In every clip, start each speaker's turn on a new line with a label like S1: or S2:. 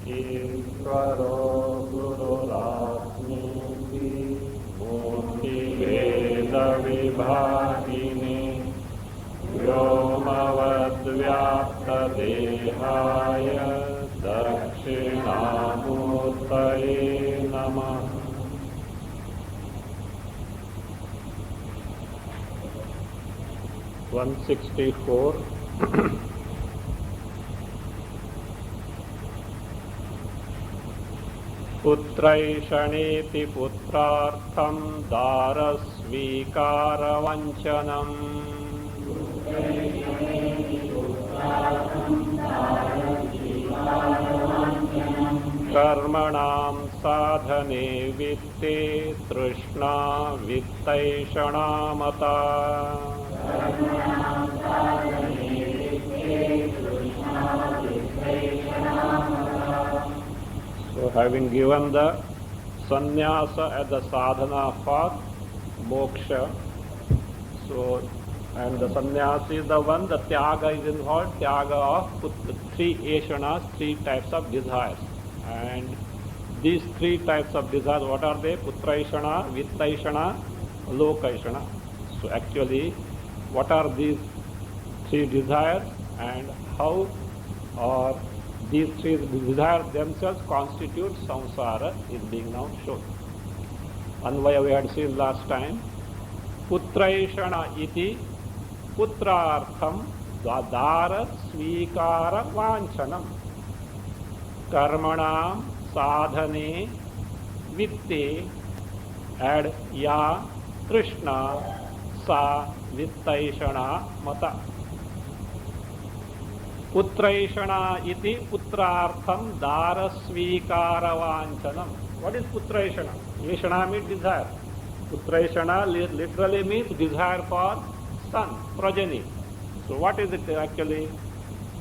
S1: ईश्वरो गुरुरात्मेति मूर्तिभेदविभागिने व्योमवद्व्याप्तदेहाय दक्षिणामूर्तये नमः। (164) पुत्रैषणेति पुत्रार्थं दारस्वीकारवञ्चनम् कर्मणां साधने वित्ते तृष्णा वित्तैषणा मता। So having given the sannyasa as the sadhana for moksha, so and the sannyasa is the one, the tyaga is involved, tyaga of three eshanas, three types of desires. And these three types of desires, what are they? Putraishana, Vittaishana, Lokaishana. So actually, what are these three desires and how are these three desires themselves constitute samsara is being now shown. Anvaya we had seen last time. Putraishana iti putrartham dara svikara vanchanam karmanam sadhane vitte add ya trishna sa vittaishana mata. Putraishana iti putrartham dara svikara vanchanam. What is putraishana? Ishana means desire. Putraishana literally means desire for son, progeny. So what is it actually?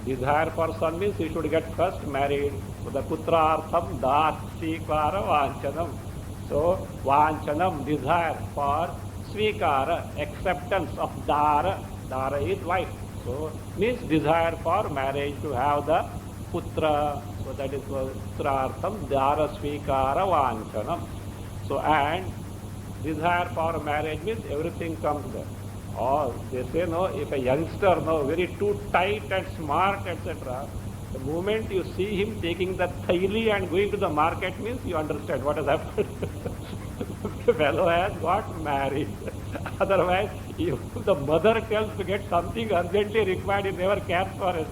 S1: Desire for son means he should get first married. So the putrartham dara svikara vanchanam. So vanchanam, desire for svikara, acceptance of dara. Dara is wife. So means desire for marriage, to have the putra. So that is putrartham dara svikara vanchanam. So and desire for marriage means everything comes there. Or they say no, if a youngster very too tight and smart, etc., the moment you see him taking the thaili and going to the market means you understand what has happened. The fellow has got married. Otherwise, if the mother tells to get something urgently required, he never cares for it.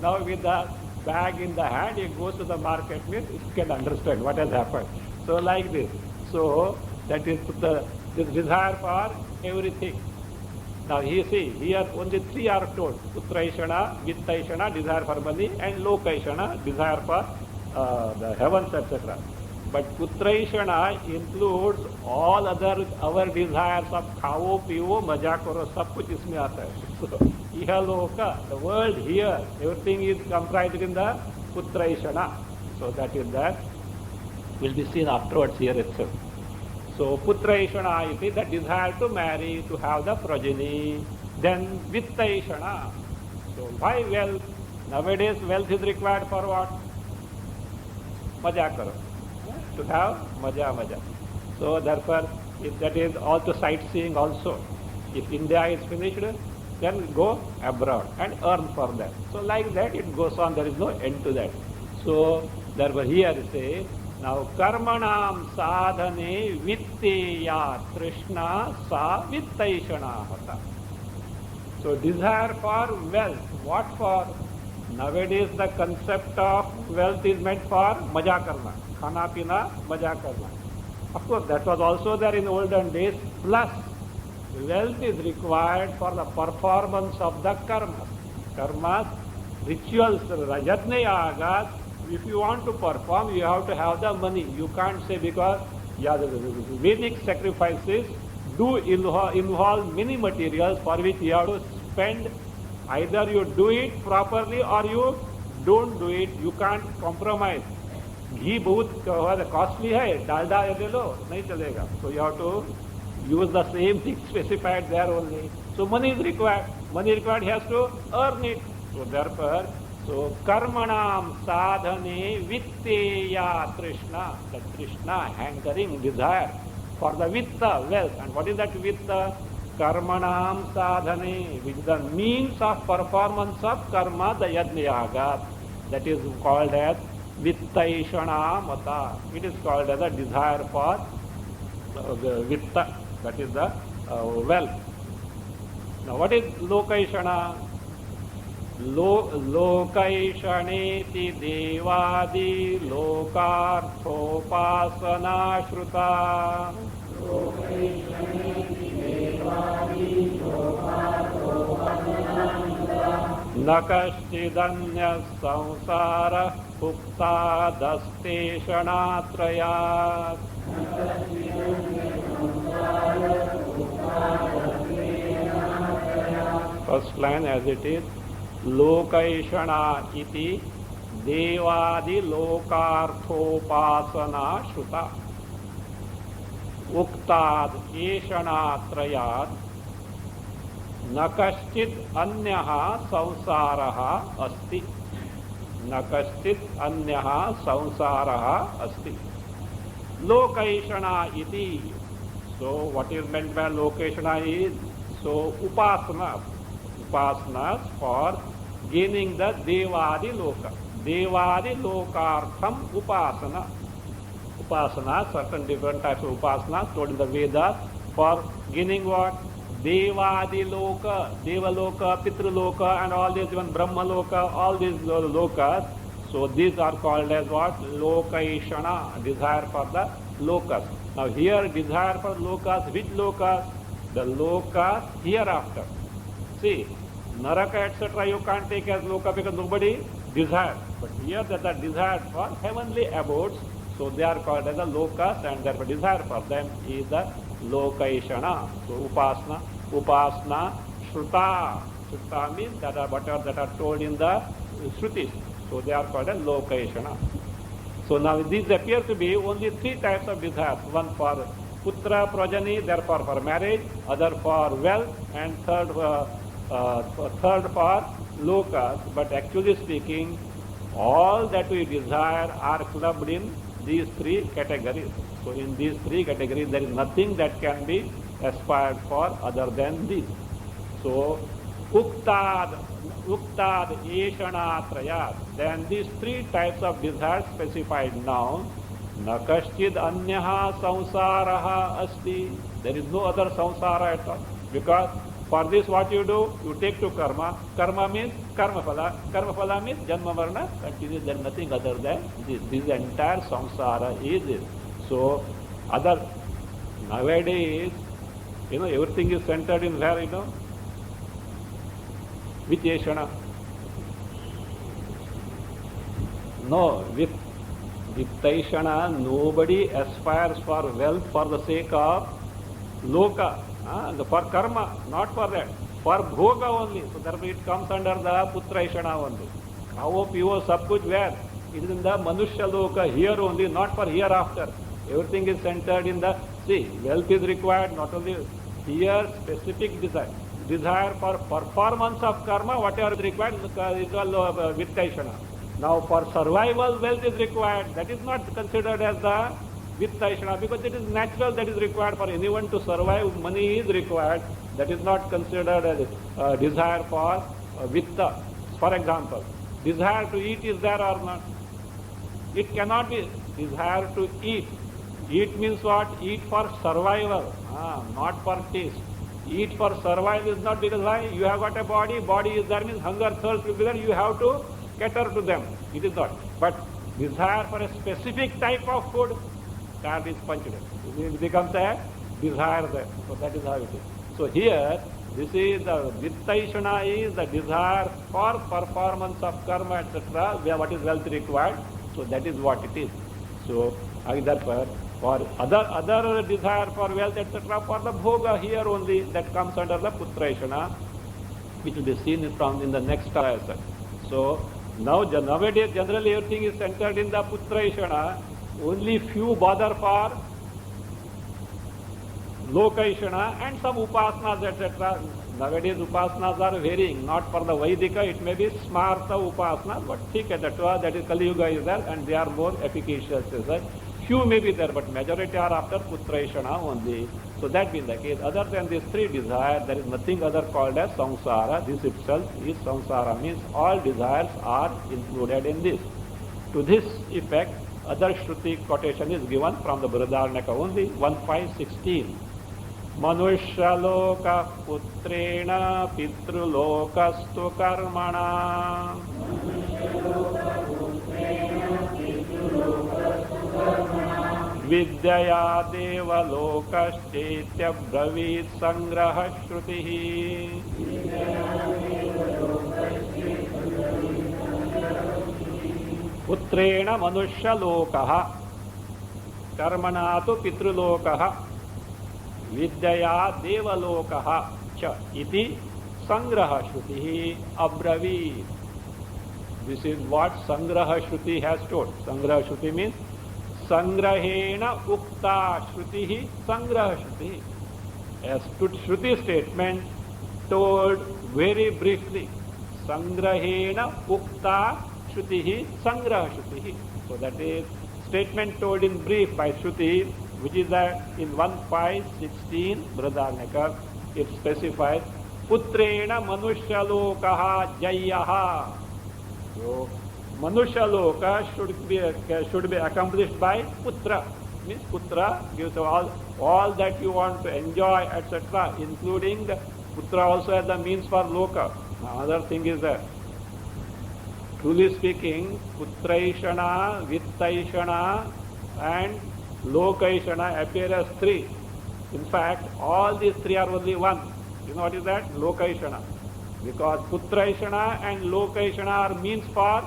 S1: Now with the bag in the hand, he goes to the market means you can understand what has happened. So like this. So that is this desire for everything. Now you see, here only three are told. Putraishana, Vittaishana, desire for money, and Lokaishana, desire for the heavens, etc. But Putraishana includes all other our desires of khao, piyo, maja karo, sab kuch isme aata hai. So, iha loka, the world here, everything is comprised in the Putraishana. So that is that. Will be seen afterwards here itself. So putraishana is the desire to marry, to have the progeny. Then vittaishana. So why wealth? Nowadays wealth is required for what? Maja karo. To have maja. So therefore, if that is also sightseeing also. If India is finished, then go abroad and earn for that. So like that it goes on, there is no end to that. So therefore here say, now karmanam sadhane vitteya trishna sa vittaishana hata. So desire for wealth. What for? Nowadays the concept of wealth is meant for maja karna. Khana pina, maja karna. Of course that was also there in olden days. Plus wealth is required for the performance of the karmas. Karmas, rituals, yajna yagas. If you want to perform, you have to have the money. You can't say because the Vedic sacrifices do involve many materials for which you have to spend. Either you do it properly or you don't do it. You can't compromise. Ghee बहुत costly है, डालडा ले लो, नहीं चलेगा. So you have to use the same thing specified there only. So money is required. Money required, he has to earn it. So therefore, So karmanam sadhane vitteya trishna, the trishna, hankering, desire for the vitta, wealth. And what is that vitta? Karmanam sadhane, which is the means of performance of karma, the yajna yaga. That is called as vittaishana mata. It is called as a desire for vitta, that is the wealth. Now what is lokaishana? Lokaishaneti devadi lokarthopasana shruta. Nakaschidanya samsara ukta dasteshanatrayat. First line as it is. Lokaishana iti devadi lokarthopasana shruta. Uktad eshanatrayat nakaschid anyaha samsaraha asti. Nakaschid anyaha samsaraha asti. Lokaishana iti. So what is meant by lokaishana is, so upasana. Upasanas for gaining the devadi loka. Devadi lokartham upasana. Upasana, certain different types of upasana told in the Vedas for gaining what? Devadi loka, Deva loka, Pitru loka, and all these, even Brahma loka, all these lokas. So these are called as what? Lokaishana, desire for the lokas. Now here desire for lokas, which lokas? The lokas hereafter. See, Naraka etc. you can't take as loka because nobody desires. But here that are desired for heavenly abodes, so they are called as the lokas, and therefore desire for them is the lokaishana. So upasana, upasana, shruta. Shruta means that are whatever that are told in the shrutis. So they are called as lokaishana. So now these appear to be only three types of desires. One for putra progeny, therefore for marriage, other for wealth, and third for lokas. But actually speaking, all that we desire are clubbed in these three categories. So in these three categories, there is nothing that can be aspired for other than these. So uktad eshanatrayat. Then these three types of desires specified now. Nakaschid anyaha samsaraha asti. There is no other samsara at all. Because for this what you do? You take to karma. Karma means karma phala. Karma phala means janma varna continues. There is nothing other than this. This entire samsara is this. So other nowadays, everything is centered in where, with Yeshana. No, with Taishana, nobody aspires for wealth for the sake of loka, for karma, not for that, for bhoga only. So therefore it comes under the putraishana only. How pure sab kuch where? It is in the manushya loka, here only, not for hereafter. Everything is centered in the, see, wealth is required, not only here, specific desire. Desire for performance of karma, whatever is required, is called vittaishana. Now for survival, wealth is required. That is not considered as the vittaishana because it is natural that is required for anyone to survive. Money is required. That is not considered as desire for vitta. For example, desire to eat is there or not? It cannot be desire to eat. Eat means what? Eat for survival, not for taste. Eat for survival is not because why? You have got a body, body is there means hunger, thirst will be there, you have to cater to them. It is not. But desire for a specific type of food, that is punched. It becomes a desire there. So that is how it is. So here, this is the vittaishana is the desire for performance of karma, etc., where what is wealth required. So that is what it is. So therefore, for other desire for wealth, etc., for the bhoga here only, that comes under the putraishana, which will be seen from in the next ayasa. So now nowadays generally everything is centered in the putraishana. Only few bother for lokaishana and some upasanas, etc. Nowadays upasanas are varying, not for the Vaidika, it may be smarta upasana, but that is Kali Yuga is there and they are more efficacious. Few may be there, but majority are after Putraishana only. So that being the case, other than these three desires, there is nothing other called as samsara. This itself is samsara, means all desires are included in this. To this effect, other Shruti quotation is given from the Brihadaranyaka only, 1.5.16. Manushaloka putrena pitrulokastu karmana Vidyaya devalokaschetya bravit sangraha shrutihi. Putrena manushalokaha karmana tu pitrulokaha Vidyaya devalokaha cha iti sangraha shruti abravit. This is what sangraha shruti has told. Sangraha shruti means sangrahena ukta shruti sangraha shruti. A shruti statement told very briefly. Sangrahena ukta shruti sangraha shruti. So that is statement told in brief by Shruti, which is in 1.5.16 Brihadaranyaka. It specifies Putrena Manushalokaha Jayaha. So Manushaloka should be accomplished by Putra. Means Putra gives all that you want to enjoy, etc., including the Putra also as the means for Loka. Another thing is that, truly speaking, Putraishana, Vittaishana and Lokaishana appear as three. In fact, all these three are only one. You know what is that? Lokaishana. Because Putraishana and Lokaishana are means for,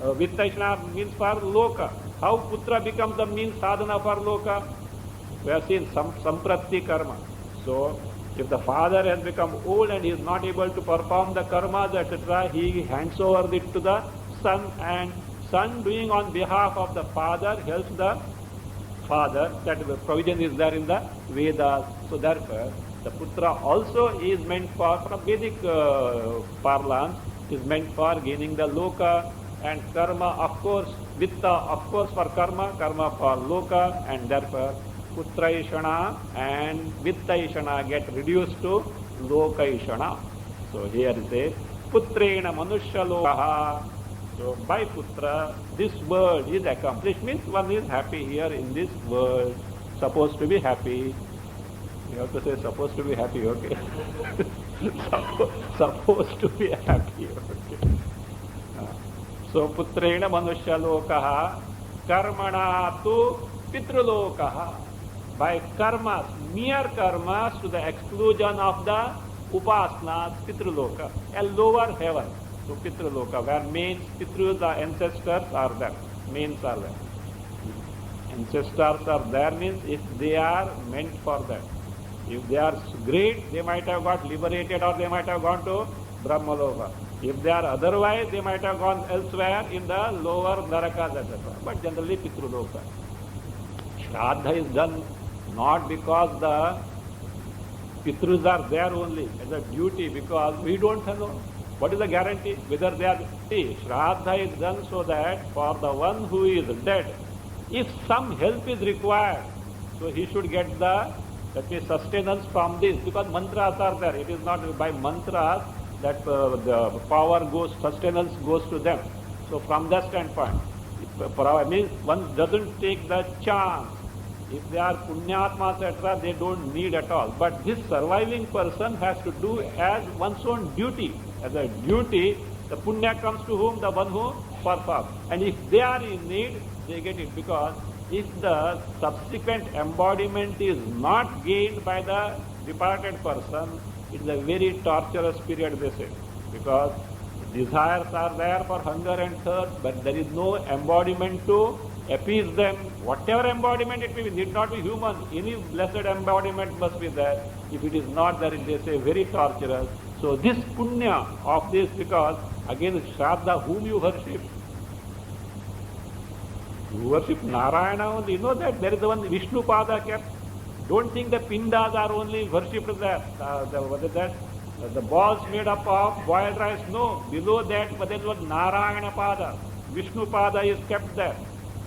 S1: Vittaishana are means for Loka. How Putra becomes the means sadhana for Loka? We have seen Samprati karma. So, if the father has become old and he is not able to perform the karmas, etc., he hands over it to the son, and son doing on behalf of the father helps the father. That provision is there in the Vedas. So therefore, the Putra also is meant for, from Vedic parlance, is meant for gaining the Loka, and karma, of course, Vitta, of course, for karma, karma for Loka, and therefore Putraishana and Vittaishana get reduced to Lokaishana. So here it says, Putrena Manushalokaha. So by Putra, this world is accomplished, means one is happy here in this world, supposed to be happy. You have to say supposed to be happy, okay? Supposed to be happy, okay? So Putrena Manushalokaha, Karmana tu Pitrulokaha. By karmas, mere karmas, to the exclusion of the upasanas, Pitruloka, a lower heaven. So Pitruloka, where mains, Pitrus, the ancestors are there, mains are there. Ancestors are there means if they are meant for that. If they are great, they might have got liberated or they might have gone to Brahmaloka. If they are otherwise, they might have gone elsewhere in the lower Narakas, etc. But generally Pitruloka. Shraddha is done not because the Pitrus are there only as a duty, because we don't know. What is the guarantee? Whether they are... See, Shraddha is done so that for the one who is dead, if some help is required, so he should get the, that means, sustenance from this, because mantras are there. It is not by mantras that the power goes, sustenance goes to them. So from that standpoint, means one doesn't take the chance. If they are punyatmas, etc., they don't need at all. But this surviving person has to do as one's own duty. As a duty, the punya comes to whom? The one who performs. And if they are in need, they get it. Because if the subsequent embodiment is not gained by the departed person, it is a very torturous period, they say. Because desires are there for hunger and thirst, but there is no embodiment to appease them. Whatever embodiment it may be, need not be human. Any blessed embodiment must be there. If it is not there, they say very torturous. So this punya of this, because again Shraddha, whom you worship? You worship Narayana only. You know that there is the one Vishnu Pada kept. Don't think the pindas are only worshipped there. What is that? The balls made up of boiled rice. No. Below that, but that was Narayana Pada. Vishnu Pada is kept there.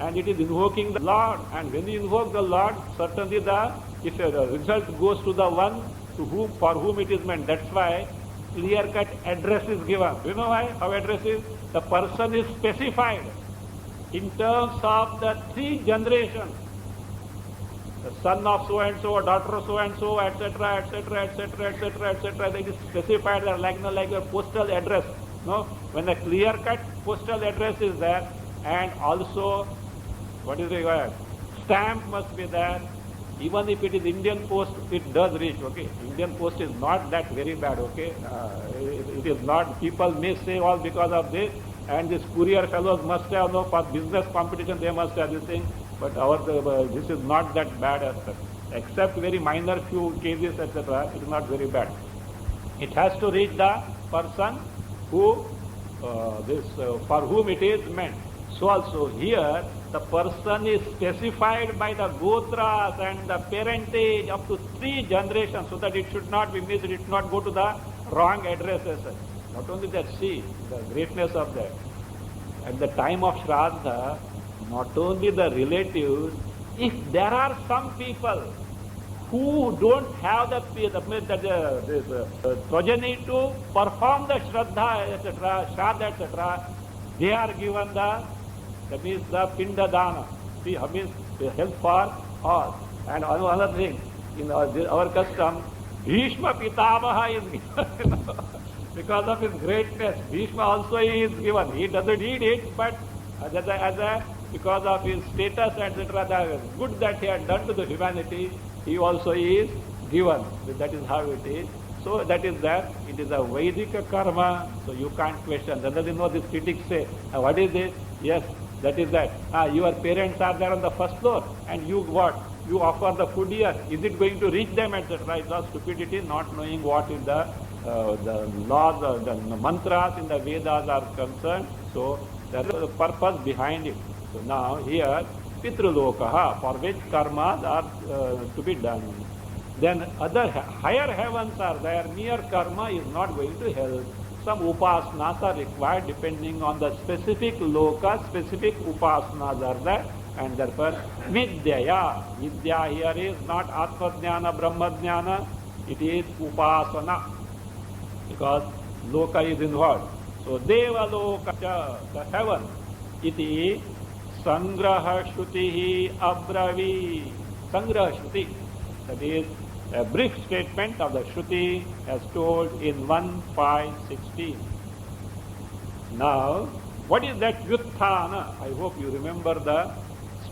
S1: And it is invoking the Lord. And when you invoke the Lord, certainly the result goes to the one for whom it is meant. That's why clear-cut address is given. Do you know why? How address is? The person is specified in terms of the 3 generations. The son of so and so, daughter of so and so, etc., etc., etc., etc., etc. That is specified there, like your postal address. No, when a clear-cut postal address is there, and also what is required? Stamp must be there. Even if it is Indian Post, it does reach. Okay, Indian Post is not that very bad. Okay, it is not. People may say all because of this, and these courier fellows must have for business competition. They must have this thing. But this is not that bad as such. Except very minor few cases, etc., it is not very bad. It has to reach the person who, for whom it is meant. So also here, the person is specified by the gotras and the parentage up to 3 generations, so that it should not be missed, it should not go to the wrong addresses. Not only that, see the greatness of that. At the time of Shraddha, not only the relatives, if there are some people who don't have the progeny to perform the Shraddha, etc., Shraddha, etc., they are given that means the Pinda Dana. See, means help for all. And another thing, in our custom, Bhishma Pitamaha is given. Because of his greatness, Bhishma also is given. He doesn't need it, but because of his status, etc., the good that he had done to the humanity, he also is given. That is how it is. So that is that. It is a Vedic karma, so you can't question. That doesn't know these critics say. What is this? Yes, that is that. Your parents are there on the first floor, and you what? You offer the food here. Is it going to reach them, etc.? It's all stupidity, not knowing what is the laws, the mantras in the Vedas are concerned. So there is a purpose behind it. So now here, Pitrulokaha, for which karmas are to be done. Then other higher heavens are there. Mere karma is not going to help. Some upasanas are required depending on the specific loka, specific upasanas are there. And therefore, Vidyaya. Vidya here is not Atmajnana, Brahmajnana. It is upasana. Because loka is involved. So, Deva loka, the heaven, iti sangraha shruti abravi. Sangraha shruti. That is a brief statement of the Shruti as told in 1.5.16. Now, what is that Vyutthana? I hope you remember the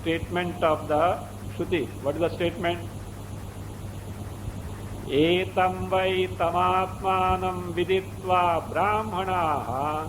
S1: statement of the Shruti. What is the statement? Etam vai tamatmanam viditva brahmanaha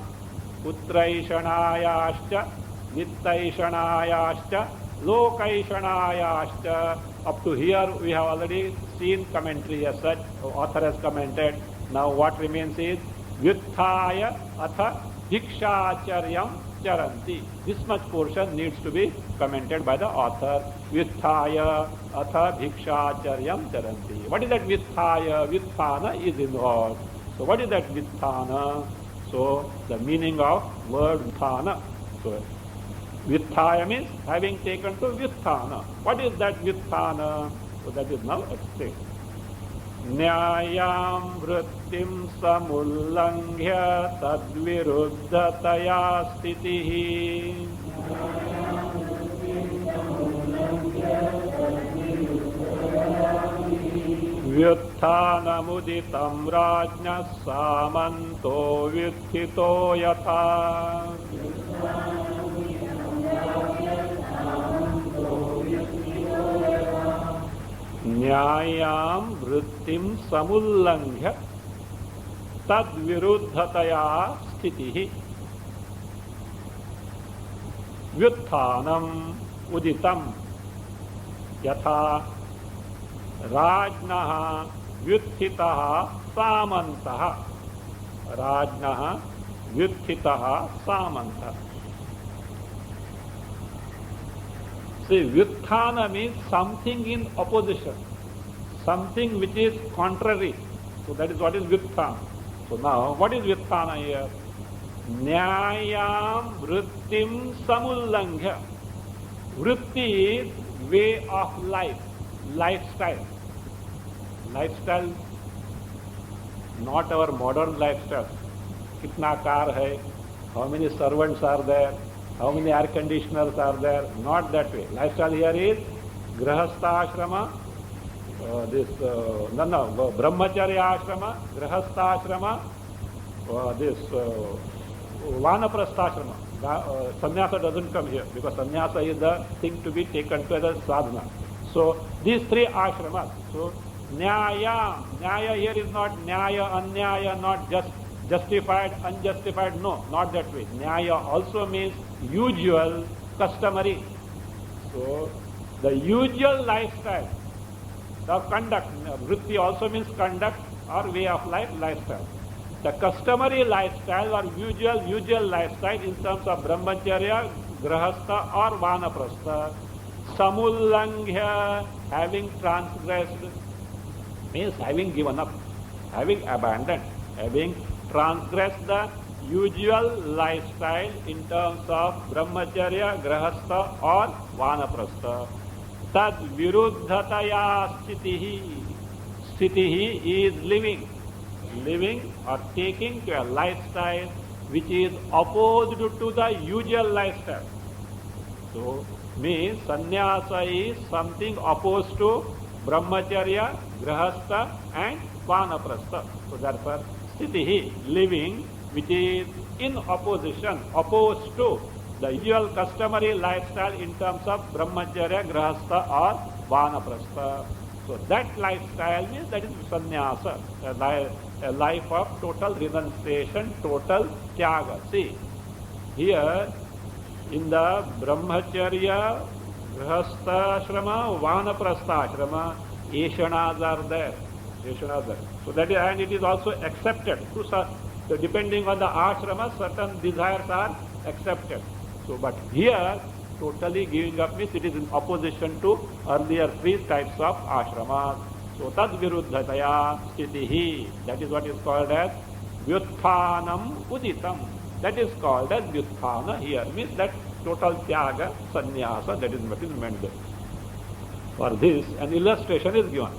S1: putraishanayascha nittaishanayascha lokaishanayascha. Up to here we have already seen commentary as such. The author has commented. Now what remains is Vyutthaya atha Bhikshacharyam charanti. This much portion needs to be commented by the author. Vyutthaya atha Bhikshacharyam charanti. What is that Vyutthaya? Vyutthana is involved. So what is that Vyutthana? So the meaning of word Vyutthana. So Vyutthaya means having taken to Vyutthana. What is that Vyutthana? So that is now explained. Nyayam vrittim samullanghya tadviruddhataya stitihi. Vyuttanamuditam rajna samanto vyuthito yatha. Nyayam vrittim samullanghya tadviruddhataya sthitihi. Vyutthanam uditam yatha rajnaha vyuthitaha samantaha. Rajnaha vyuthitaha samantaha. See, Vyutthana means something in opposition. something which is contrary. So that is what is Vyuthana. So now, what is Vyuthana here? Nyayam vrittim samullanghya. Vritti is way of life, lifestyle. Lifestyle, not our modern lifestyle. Kitna car hai, how many servants are there, how many air conditioners are there, not that way. Lifestyle here is grahastha ashrama, brahmacharya ashrama, grahastha ashrama, vanaprastha ashrama. Sannyasa doesn't come here because sannyasa is the thing to be taken to as a sadhana. So these three ashramas. So nyaya here is not nyaya, anyaya, not just justified, unjustified. No, not that way. Nyaya also means usual, customary. So the usual lifestyle, the conduct, vritti also means conduct or way of life, lifestyle. The customary lifestyle or usual lifestyle in terms of brahmacharya, grahastha or vanaprastha, samullanghya, having transgressed, means having given up, having abandoned, having transgressed the usual lifestyle in terms of brahmacharya, grahastha or vanaprastha. Tad viruddhataya sthitihi. Sthitihi is living or taking to a lifestyle which is opposed to the usual lifestyle. So, means sannyasa is something opposed to brahmacharya, grahastha and vanaprastha. So therefore, sthitihi, living, which is in opposition, opposed to the usual customary lifestyle in terms of brahmacharya, grahastha or vanaprastha. So that lifestyle means that is sannyasa, a life of total renunciation, total tyaga. See, here in the brahmacharya, grahastha ashrama, vanaprastha ashrama, eshanas are there. So that is, and it is also accepted. So depending on the ashrama, certain desires are accepted. So, but here, totally giving up means it is in opposition to earlier three types of ashramas. So tad viruddhataya sthitihi, that is what is called as vyutthanam uditam. That is called as vyutthana here, means that total tyaga, sannyasa, that is what is meant there. For this, an illustration is given.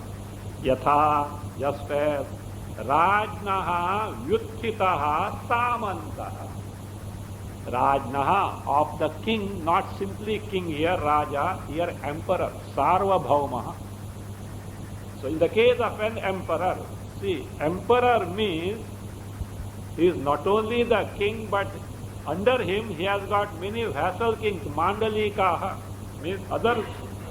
S1: Yatha, just as Rajnaha vyutthitaha samantaha. Rajnaha, of the king, not simply king here, Raja, here emperor, Sarvabhaumaha. So in the case of an emperor, see, emperor means he is not only the king, but under him he has got many vassal kings, mandalikaha, means other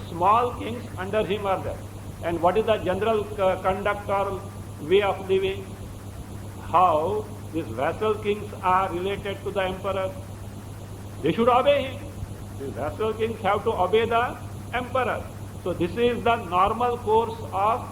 S1: small kings under him are there. And what is the general conduct or way of living? How these vassal kings are related to the emperor? They should obey him. These vassal kings have to obey the emperor. So this is the normal course of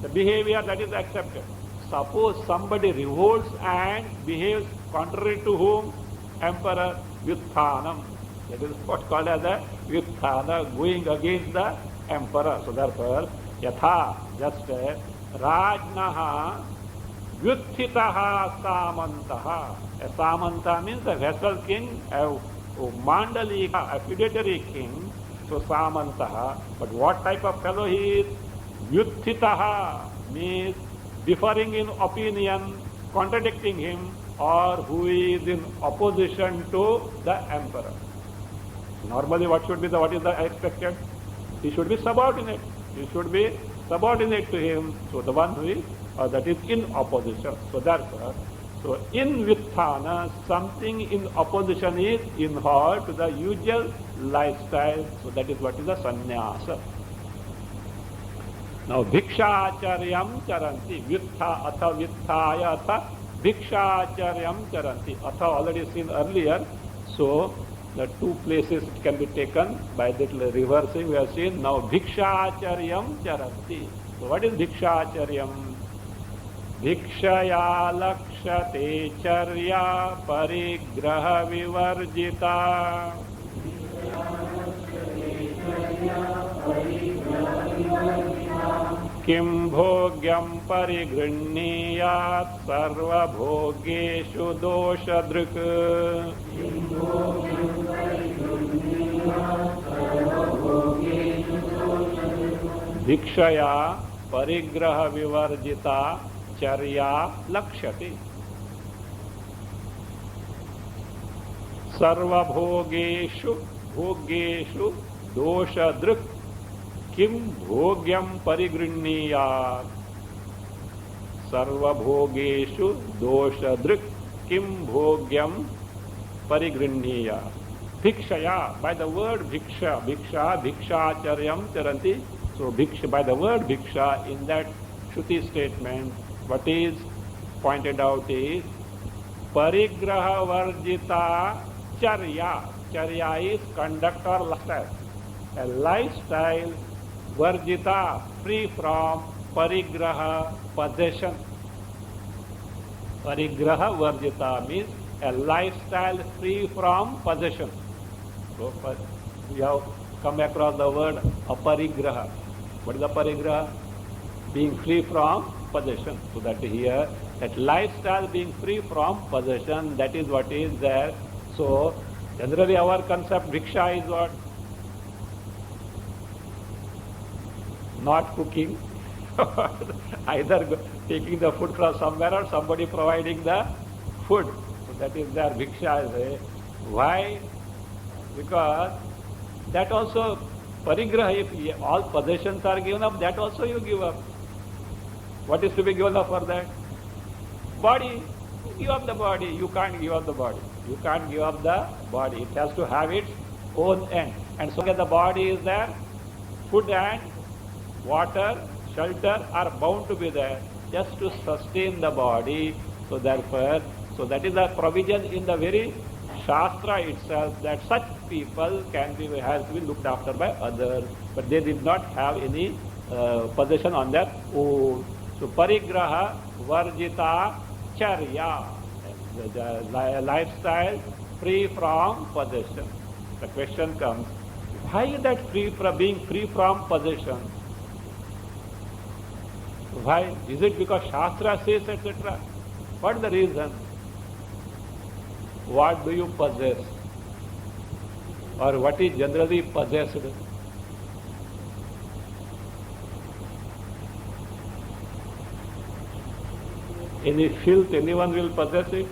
S1: the behavior that is accepted. Suppose somebody revolts and behaves contrary to whom? Emperor. Vyutthanam. That is what called as a vyutthana, going against the emperor. So therefore, yatha, just as Rajnaha vyutthitaha samantaha. A samanta means a vassal king, a mandalika, a feudatory king. So samantaha. But what type of fellow he is? Vyutthitaha means differing in opinion, contradicting him, or who is in opposition to the emperor. Normally what should be what is the expected? He should be subordinate. He should be subordinate to him. So the one who is, that is in opposition. So therefore, so in Vyutthana, something in opposition is involved to the usual lifestyle. So that is what is the sannyasa. Now bhikshacharyam charanti. Vyutha atha vyuthaya atha bhikshacharyam charanti. Atha already seen earlier. So the two places it can be taken by that reversing we have seen. Now bhikshacharyam charanti. So what is bhikshacharyam? Bhikshaya lakshate charya parigraha vivarjita. Kim bhogyam parigrihniyat sarvabhogeshu doshadrik. Bhikshaya parigraha vivarjita charya lakshati. Sarvabhogeshu bhogeshu doshadrik. Kim bhogyam parigrihniyat sarvabhogeshu doshadrik. Kim bhogyam parigrihniyat. Bhikshaya, by the word bhiksha, bhikshacharyam charanti. So bhiksha, by the word bhiksha, in that Shruti statement, what is pointed out is parigraha varjita charya. Charya is conduct or lifestyle. A lifestyle varjita, free from parigraha, possession. Parigraha varjita means a lifestyle free from possession. So we have come across the word aparigraha. What is aparigraha? Being free from possession. So that here, that lifestyle being free from possession, that is what is there. So generally our concept bhiksha is what? Not cooking, either taking the food from somewhere or somebody providing the food. So that is their bhiksha. Why? Because that also parigraha, if all possessions are given up, that also you give up. What is to be given up for that? Body. You give up the body. You can't give up the body. You can't give up the body. It has to have its own end. And so the body is there, food and water, shelter are bound to be there just to sustain the body. So therefore, so that is a provision in the very Shastra itself, that such people can be, has to be looked after by others, but they did not have any possession on their own. So parigraha varjita charya, the lifestyle free from possession. The question comes, why is that being free from possession? Why? Is it because Shastra says, etc.? What is the reason? What do you possess? Or what is generally possessed? Any filth, anyone will possess it?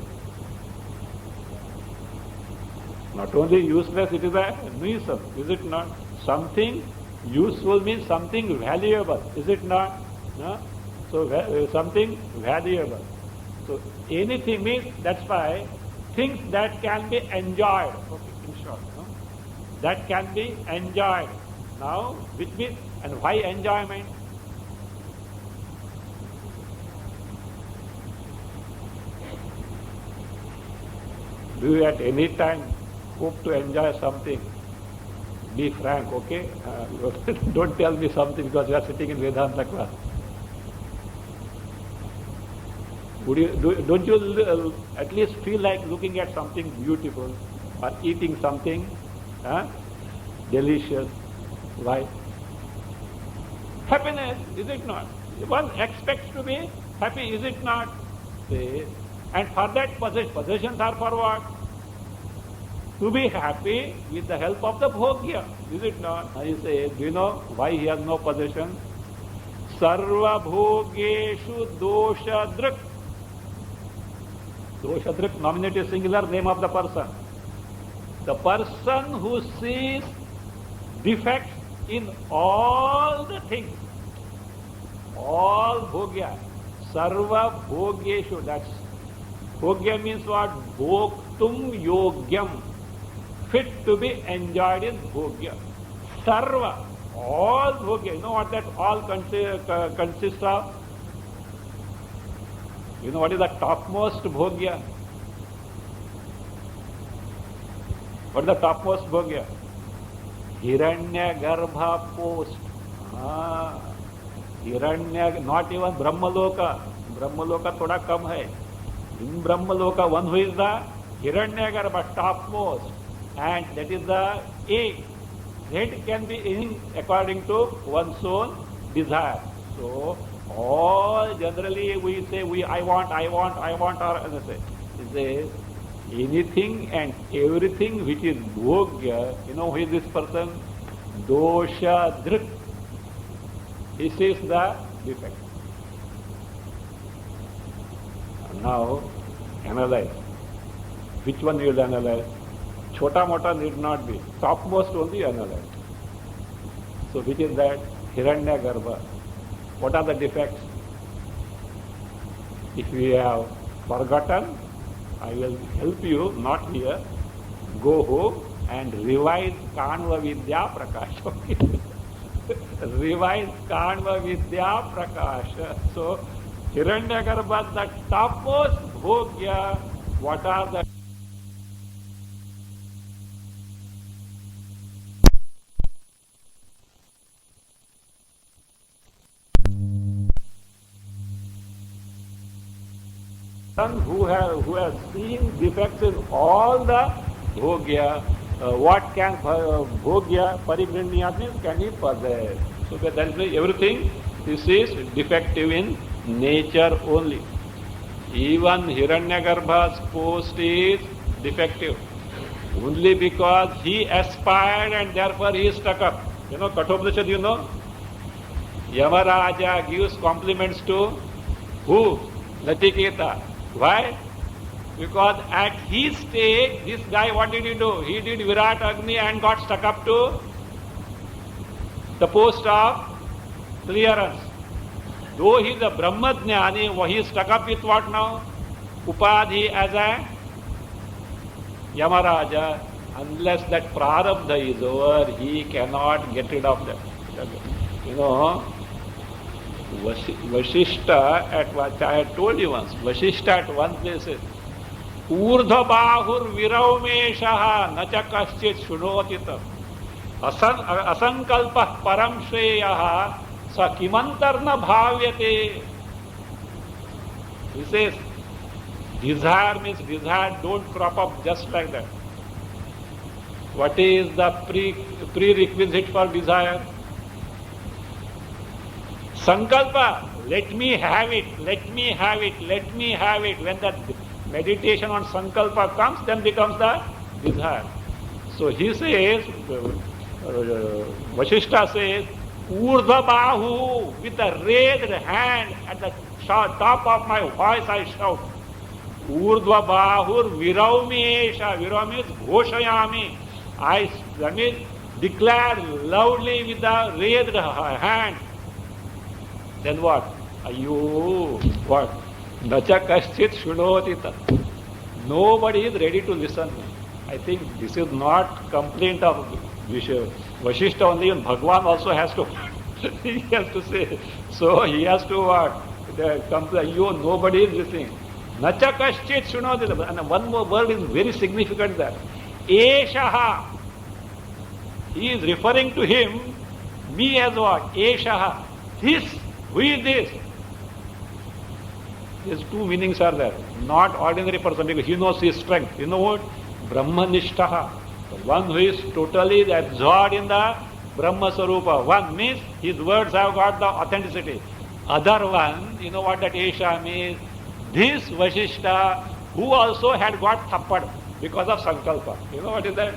S1: Not only useless, it is a nuisance, is it not? Something useful means something valuable, is it not? No? So something valuable. So anything means, that's why things that can be enjoyed, okay, in short, no? That can be enjoyed. Now, which means, and why enjoyment? Do you at any time hope to enjoy something? Be frank, okay? Don't tell me something because you are sitting in Vedanta class. Don't you at least feel like looking at something beautiful or eating something delicious? Why? Happiness, is it not? One expects to be happy, is it not? And for that possessions are for what? To be happy with the help of the bhogya, is it not? And you say, do you know why he has no possession? Sarva bhogeshu doshadrik. Doshadrik, nominative singular, name of the person. The person who sees defects in all the things, all bhogya, sarva bhogeshu, that's bhogya means what? Bhoktum yogyam, fit to be enjoyed in bhogya. Sarva, all bhogya, you know what that all consists of? You know what is the topmost bhogya? What is the topmost bhogya? Hiranya Garbha post. Hiranya, not even Brahmaloka. Brahmaloka thoda kam hai. In Brahmaloka, one who is the Hiranya Garbha, topmost. And that is the A. That can be in according to one's own desire. So all generally we say I want, or as I say, anything and everything which is bhogya, who is this person? Dosha dhrit. He sees the defect. Now analyze. Which one you will analyze? Chota mota need not be. Topmost only analyze. So which is that? Hiranya Garbha. What are the defects? If you have forgotten, I will help you, not here. Go home and revise Kanva Vidya Prakasha. Revise Kanva Vidya Prakasha. So, Hiranyagarbha, the topmost bhogya, what are the who has seen defects in all the bhogya, what can bhogya parigrihniyat means can be possessed. So that is everything. This is defective in nature only. Even Hiranyagarbha's post is defective only because he aspired and therefore he is stuck up. Kathopanishad, Yamaraja gives compliments to who? Nachikheta. Why? Because at his stage, this guy, what did he do? He did Virat Agni and got stuck up to the post of clearance. Though he is a Brahmajnani, he is stuck up with what now? Upadhi as a Yamaraja. Unless that prarabdha is over, he cannot get rid of that. Vashishta at what I had told you once, Vashishta at one place says, Urdha bahur viraumeshaha nacha kaschit shunotita asankalpah param shreyaha sa kimantarna bhavyate. He says, desire means desire don't crop up just like that. What is the prerequisite for desire? Sankalpa, let me have it, let me have it, let me have it. When that meditation on Sankalpa comes, then becomes the desire. So he says, Vashishta says, Urdha Bahu, with a raised hand at the top of my voice I shout, Urdhva Bahur Viraumesha, Viraum means Ghoshayami. I mean, declare loudly with the raised hand. Then what? Ayyo, what? Nacha kaschit shunotita. Nobody is ready to listen. I think this is not complaint of Vashishta only, and Bhagwan also has to, he has to say. So he has to what? Ayyo, nobody is listening. Nacha kaschit shunotita. And one more word is very significant there. Eshaha. He is referring to him, me as what? Eshaha. This. Who is this? These two meanings are there. Not ordinary person, because he knows his strength. You know what? Brahmanishtaha. The one who is totally absorbed in the Brahma Sarupa. One means his words have got the authenticity. Other one, you know what that Esha means? This Vashishta, who also had got thappad because of Sankalpa. You know what is that?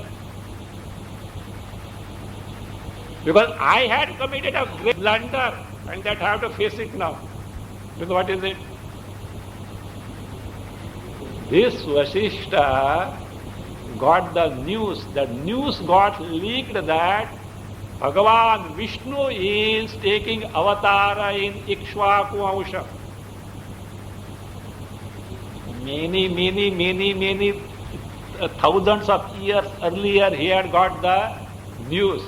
S1: Because I had committed a great blunder. And that I have to face it now. Because what is it? This Vashishta got the news. The news got leaked that Bhagavan Vishnu is taking avatara in Ikshvaku Amsha. Many thousands of years earlier he had got the news.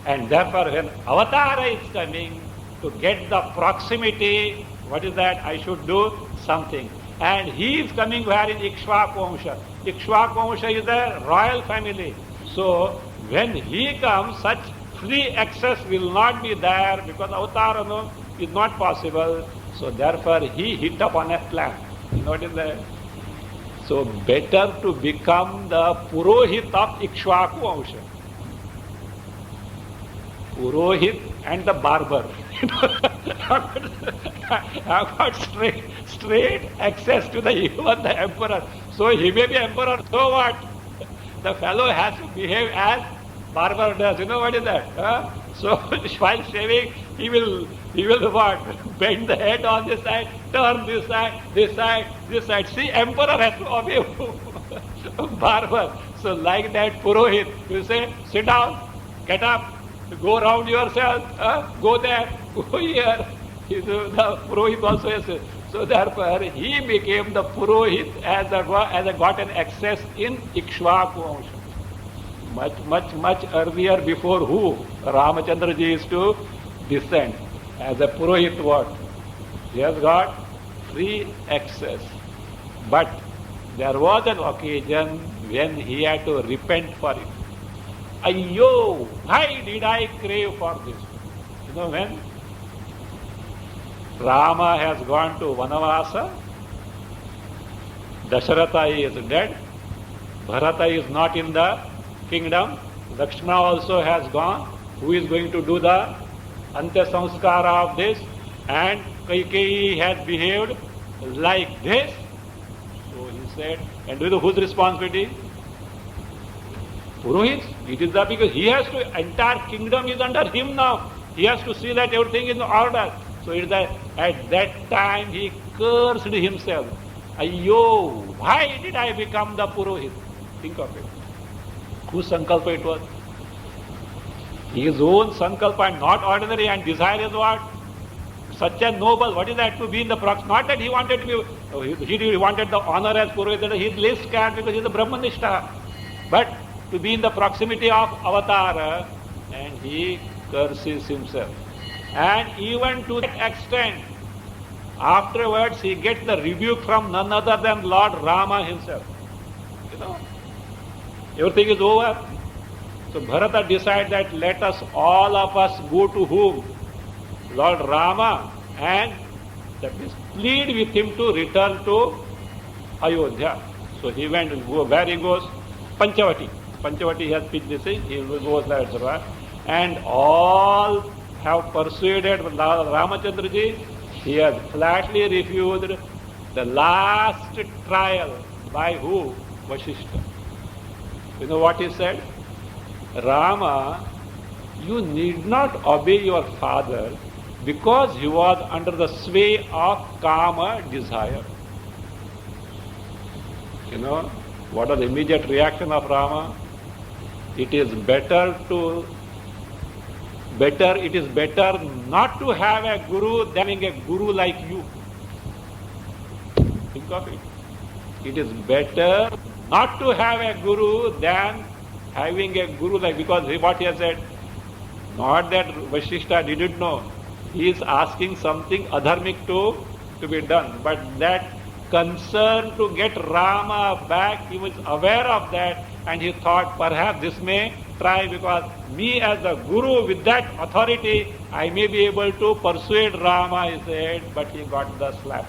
S1: And therefore when avatara is coming, to get the proximity, what is that? I should do something. And he is coming where in Ikshvaku Amsha. Ikshvaku Amsha is a royal family. So when he comes, such free access will not be there because avatara is not possible. So therefore he hit upon a plan. You know what is that? So better to become the Purohit of Ikshvaku Amsha. Purohit and the barber. have got straight access to even the emperor. So he may be emperor, so what? The fellow has to behave as barber does. You know what is that? Huh? So while shaving, he will what? Bend the head on this side, turn this side, this side, this side. See, emperor has to obey barber. So like that, Purohit, you say, sit down, get up, go round yourself, go there, go here. The Purohit also is. So therefore, he became the Purohit as a got an access in Ikshvaku Vansha. Much earlier before who? Ramachandra ji is to descend. As a Purohit what? He has got free access. But there was an occasion when he had to repent for it. Ayyo, why did I crave for this? You know when? Rama has gone to Vanavasa, Dasharatha is dead, Bharata is not in the kingdom, Lakshmana also has gone. Who is going to do the Ante Samskara of this? And Kaikeyi has behaved like this. So he said, and with whose responsibility? Purohit. It is that because he has to, entire kingdom is under him now. He has to see that everything is in order. So it is that at that time he cursed himself. Ayyo, why did I become the Purohit? Think of it. Whose sankalpa it was? His own sankalpa, and not ordinary, and desire is what? Such a noble, what is that? To be in the proximity. Not that he wanted to be, he wanted the honor as Purohit, that his list can't because he is a Brahmanishta. But to be in the proximity of Avatar, and he curses himself. And even to that extent, afterwards he gets the rebuke from none other than Lord Rama himself. You know, everything is over. So Bharata decided that let us, all of us, go to whom? Lord Rama, and that is plead with him to return to Ayodhya. So he went, where he goes? Panchavati. Panchavati has pitched this thing, he goes there, and all have persuaded Ramachandra ji. He has flatly refused the last trial by who? Vasishtha. You know what he said? Rama, you need not obey your father because he was under the sway of kama desire. You know, what was the immediate reaction of Rama? It is better not to have a guru than having a guru like you. Think of it. It is better not to have a guru than having a guru like, because what he has said, not that Vasishtha didn't know. He is asking something adharmic to be done. But that concern to get Rama back, he was aware of that, and he thought perhaps this may try, because me as the guru with that authority, I may be able to persuade Rama, he said, but he got the slap.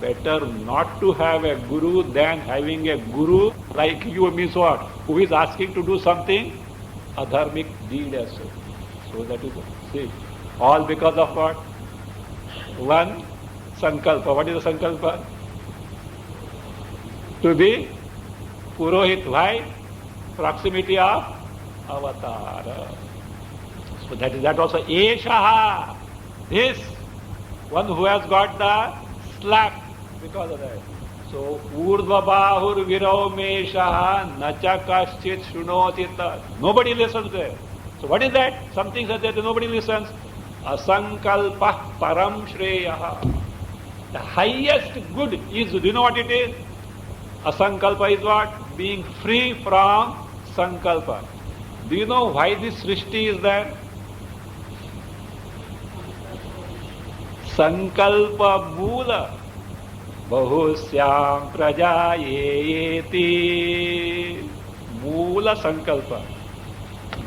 S1: Better not to have a guru than having a guru like you, means what? Who is asking to do something adharmic deed as well. So that is it. See, all because of what? One sankalpa. What is the sankalpa? To be Purohit. Why? Proximity of Avatar. So that is that also. Eshaha. This one who has got the slap because of that. So, Urdhva Bahur Virao Meshaha Nacha Kaschit Shunotita. Nobody listens there. So what is that? Something such that nobody listens. Asankalpa Param Shreyaha. The highest good is, do you know what it is? Asankalpa is what? Being free from Sankalpa. Do you know why this Srishti is there? Sankalpa Mula Bahusyam Prajayeti. Mula Sankalpa.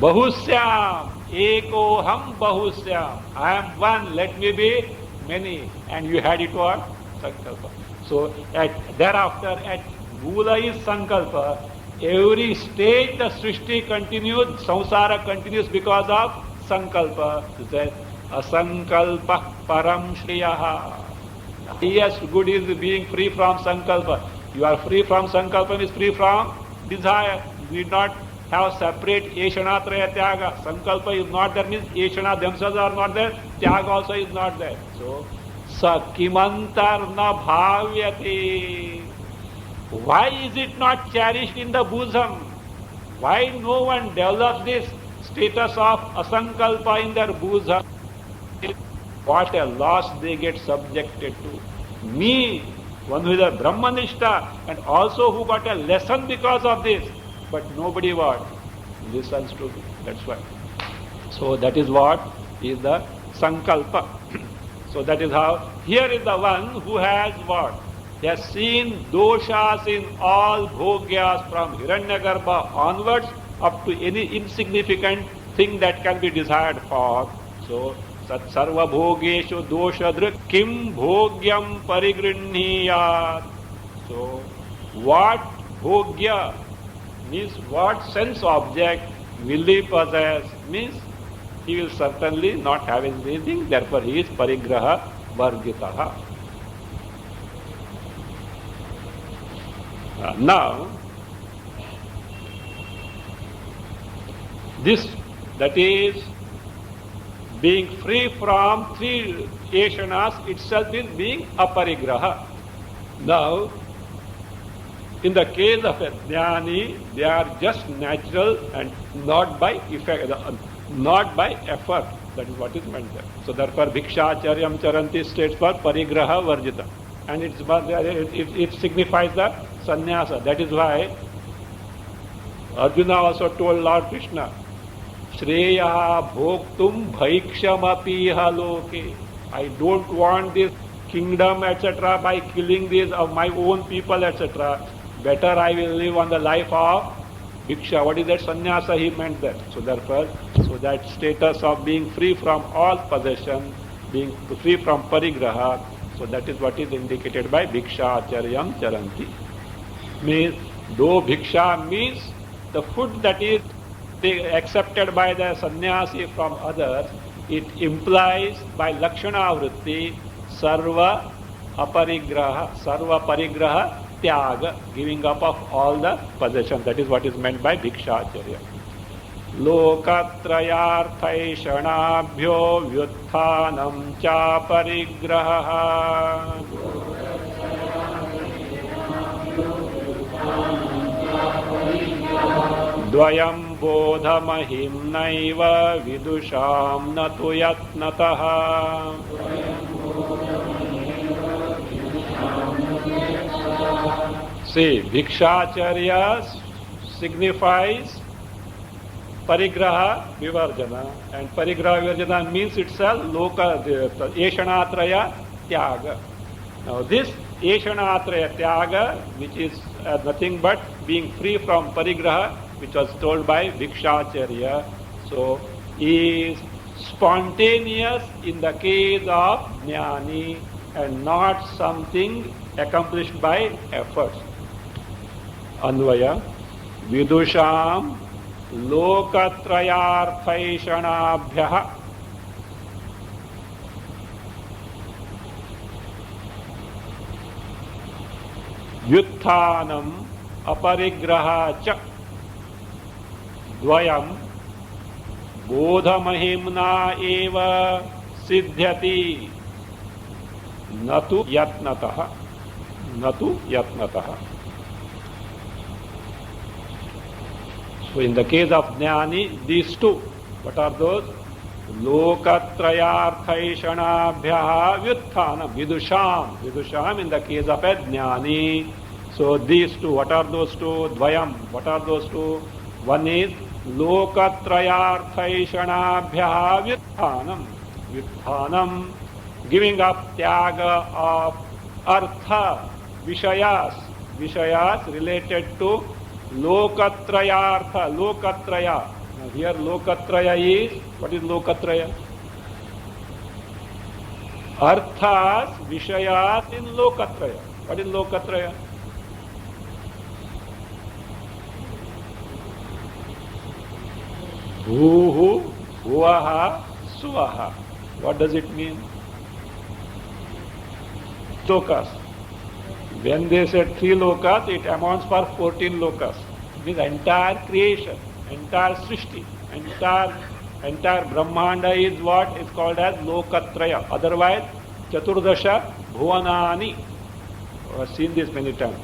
S1: Bahusyam Ekoham Bahusyam. I am one, let me be many. And you had it what? Sankalpa. So thereafter at Mula is Sankalpa. Every stage the Srishti continues, Samsara continues because of Sankalpa. asankalpa param shriyaha. Yes, good is being free from sankalpa. You are free from sankalpa means free from desire. We need not have separate Eshana Traya Tyaga. Sankalpa is not there means Eshana themselves are not there. Tyaga also is not there. So, Sakimantar na bhavyate. Why is it not cherished in the bosom? Why no one develops this status of asankalpa in their bosom? What a loss they get subjected to. Me, one who is a Brahmanishta and also who got a lesson because of this, but nobody what? Listens to me. That's why. So that is what is the sankalpa. So that is how, here is the one who has what? He has seen doshas in all bhogyas from Hiranyagarbha onwards up to any insignificant thing that can be desired for. So, Sat Sarva Bhogeshu Doshadrik Kim Bhogyam Parigrihniyat. So, what bhogya means what sense object will he possess? Means he will certainly not have anything, therefore he is parigraha vargitaha. Now, this, that is, being free from three Eshanas itself is being aparigraha. Now, in the case of a jnani, they are just natural and not by effect, not by effort. That is what is meant there. So therefore, bhikshacharyam charanti states for parigraha varjita. And it signifies the sannyasa. That is why Arjuna also told Lord Krishna, Shreya bhoktum bhaikshamapiha loke. I don't want this kingdom, etc., by killing these of my own people, etc. Better I will live on the life of bhiksha. What is that sannyasa he meant there? So therefore, so that status of being free from all possession, being free from parigraha, so that is what is indicated by bhikshacharyam charanti. Means, though bhiksha means the food that is accepted by the sannyasi from others, it implies by lakshana vritti sarva parigraha tyaga, giving up of all the possession. That is what is meant by bhikshacharya. Lokatrayarthaishanabhyo vyutthanam cha parigraha. Dvayam bodhamahim naiva vidusham natu yatnataha. See, bhikshacharya signifies parigraha vivarjana, and parigraha vivarjana means itself eshanatraya tyaga. Now this eshanatraya tyaga, which is nothing but being free from parigraha, which was told by bhikshacharya, so is spontaneous in the case of jnani and not something accomplished by efforts. Anvaya vidusham lokatrayarthaishanabhyah vyutthanam aparigraha cha dvayam bodhamahimna eva siddhyati natu yatnataha. So in the case of jnani, these two, what are those? Lokatrayarthaishanabhyaha vyutthanam, vidusham in the case of a jnani. So these two, what are those two? Dvayam, what are those two? One is lokatrayarthaishanabhyaha vyutthanam, giving up tyaga of artha, vishayas related to lokatrayartha, lokatraya. Now here lokatraya is, what is lokatraya? Arthas, vishayas in lokatraya. What is lokatraya? Bhuhu, Bhuvaha, Suvaha. What does it mean? Lokas. When they said 3 lokas, it amounts for 14 lokas. Means entire creation, entire srishti, entire Brahmanda is what is called as Lokatraya. Otherwise, Chaturdasha Bhuvanani. I have seen this many times.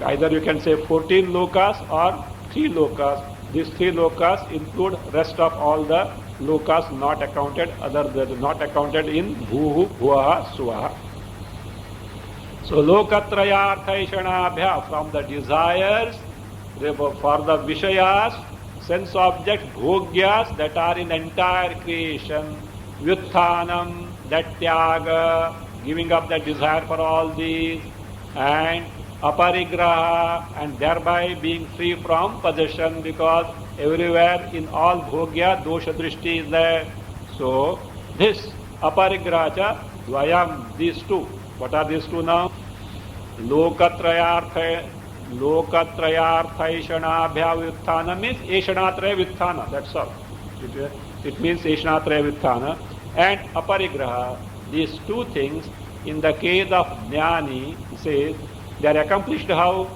S1: Either you can say 14 lokas or 3 lokas. These 3 lokas include rest of all the lokas not accounted, not accounted in Bhuhu, Bhuaha, Suvaha. So Lokatrayarthaishanabhya, from the desires for the Vishayas, sense objects, Bhogyas that are in entire creation, Vyutthanam, that Tyaga, giving up the desire for all these, and Aparigraha, and thereby being free from possession, because everywhere in all Bhogya, Dosha Drishti is there. So this Aparigraha, Dvayam, these two. What are these two now? Lokatrayarthaishanabhya vyuthana means Eshanatraya vyuthana, that's all. It means Eshanatraya vyuthana. And Aparigraha, these two things, in the case of Jnani, says, they are accomplished how?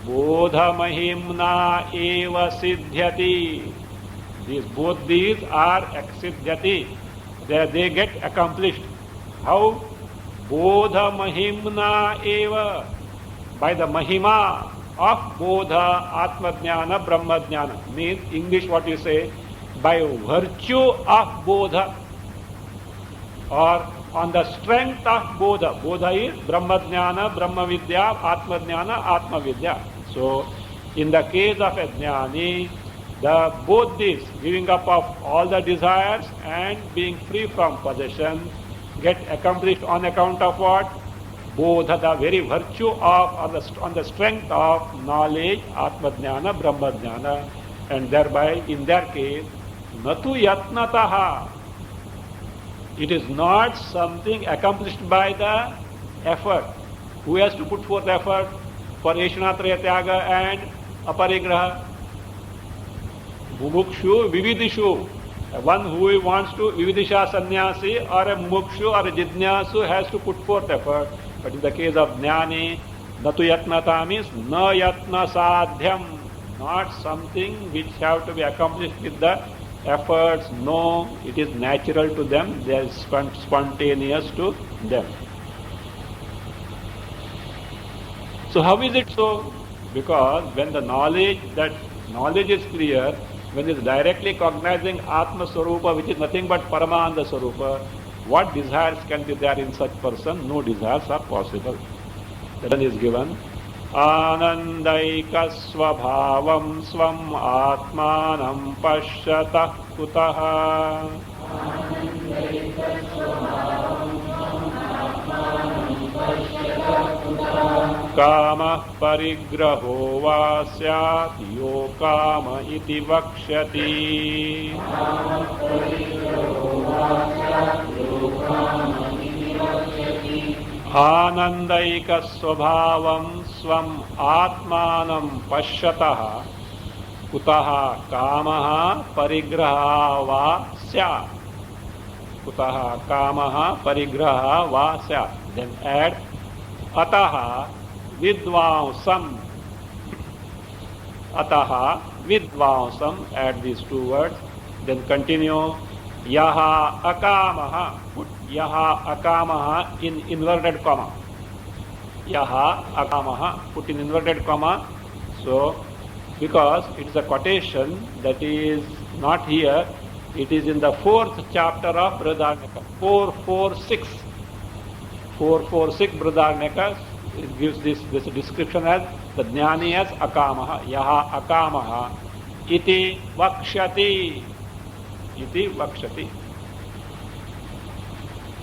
S1: Bodha mahimna eva siddhyati. Both these are siddhyati. They get accomplished. How? Bodha mahimna eva. By the mahima of Bodha, Atma Jnana, Brahma Jnana. Means, English what you say, by virtue of Bodha, or on the strength of Bodha. Bodha is Brahma Jnana, Brahma Vidya, Atma Jnana, Atma Vidya. So, in the case of a Jnani, both these, giving up of all the desires and being free from possession, get accomplished on account of what? Bodha, the very virtue of, on the strength of knowledge, Atma Jnana, Brahma Jnana, and thereby, in their case, Natu Yatnataha. It is not something accomplished by the effort. Who has to put forth effort for Eshanatraya Tyaga and Aparigraha? Mumukshu, Vividishu. One who wants to, Vividisha Sannyasi or a Mumukshu or a Jidnyasu has to put forth effort. But in the case of Jnani, Natu Yatnata means Na Yatna Sadhyam. Not something which have to be accomplished with the efforts. No, it is natural to them. They are spontaneous to them. So how is it so? Because when the knowledge is clear, when it is directly cognizing Atma Swarupa, which is nothing but Paramananda Swarupa, what desires can be there in such person? No desires are possible. That is given. Anandaika svabhavam svam atmanam pashyatah kutaha. Kama parigraho va syat yo kama iti vakshati. Anandaika svabhavam swam atmanam pashyatah kutaha kamaha parigraha va syat. Kutaha kamaha parigraha va syat. Then add Ataha vidvansam. Ataha vidvansam. Add these two words. Then continue. Yaha akamaha. Put yaha akamaha in inverted comma. Yaha akamaha. Put in inverted comma. So, because it is a quotation that is not here, it is in the 4th chapter of Brihadaranyaka. 446. 446 Brihadaranyaka, it gives this description as the Jnani as akamaha, yaha akamaha, iti vakshati. Iti vakshati.